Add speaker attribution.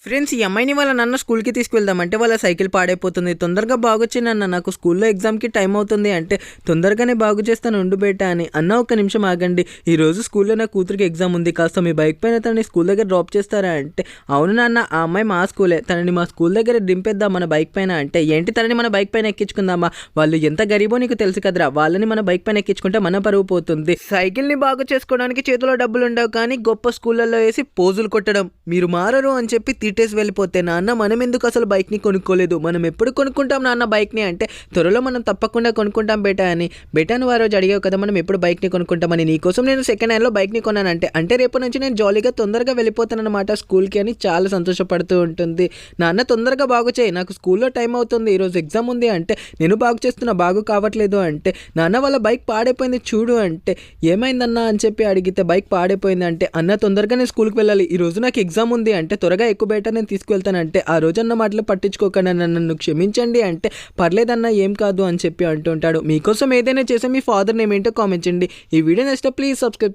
Speaker 1: Friends, ఈ అమ్మాయిని వాళ్ళ నాన్న స్కూల్కి తీసుకువెళ్దామంటే వాళ్ళ సైకిల్ పాడైపోతుంది. తొందరగా బాగొచ్చి నాన్న, నాకు స్కూల్లో ఎగ్జామ్కి టైం అవుతుంది అంటే తొందరగానే బాగు చేస్తాను ఉండు బేటా అని. అన్న ఒక్క నిమిషం ఆగండి, ఈ రోజు స్కూల్లో నా కూతురికి ఎగ్జామ్ ఉంది, కాస్త మీ బైక్ పైన తనని స్కూల్ దగ్గర డ్రాప్ చేస్తారా అంటే, అవును నాన్న, ఆ అమ్మాయి మా స్కూలే, తనని మా స్కూల్ దగ్గర దింపేద్దాం మన బైక్ పైన అంటే, ఏంటి తనని మన బైక్ పైన ఎక్కించుకుందామా, వాళ్ళు ఎంత గరీబో నీకు తెలుసు కదరా, వాళ్ళని మన బైక్ పైన ఎక్కించుకుంటే మన పరువు పోతుంది. సైకిల్ని బాగు చేసుకోవడానికి చేతిలో డబ్బులు ఉండవు కానీ గొప్ప స్కూళ్ళల్లో వేసి పోజులు కొట్టడం, మీరు మారరు అని చెప్పి తీటేసి వెళ్ళిపోతే, నాన్న మనం ఎందుకు అసలు బైక్ని కొనుక్కోలేదు, మనం ఎప్పుడు కొనుక్కుంటాం నాన్న బైక్ని అంటే, త్వరలో మనం తప్పకుండా కొనుక్కుంటాం బేటా అని. బేటా నువ్వు ఆ రోజు అడిగావు కదా మనం ఎప్పుడు బైక్ని కొనుక్కుంటామని, నీకోసం నేను సెకండ్ హ్యాండ్లో బైక్ని కొన్నానంటే, అంటే రేపు నుంచి నేను జాలీగా తొందరగా వెళ్ళిపోతానన్నమాట స్కూల్కి అని చాలా సంతోషపడుతూ ఉంటుంది. నాన్న తొందరగా బాగు చేయి, నాకు స్కూల్లో టైం అవుతుంది, ఈరోజు ఎగ్జామ్ ఉంది అంటే, నేను బాగు చేస్తున్నా బాగు కావట్లేదు అంటే, నాన్న వాళ్ళ బైక్ పాడైపోయింది చూడు అంటే, ఏమైందన్నా అని చెప్పి అడిగితే బైక్ పాడైపోయింది అంటే, అన్న తొందరగా నేను స్కూల్కి వెళ్ళాలి, ఈ రోజు నాకు ఎగ్జామ్ ఉంది అంటే, త్వరగా ఎక్కువ బేటా నేను తీసుకువెళ్తానంటే, ఆ రోజన్న మాటలు పట్టించుకోకుండా నన్ను క్షమించండి అంటే, పర్లేదన్నా ఏం కాదు అని చెప్పి అంటుంటాడు. మీకోసం ఏదైనా చేసే మీ ఫాదర్ నేమ్ ఏంటో కామెంట్ చేయండి. ఈ వీడియో నచ్చితే ప్లీజ్ సబ్స్క్రైబ్.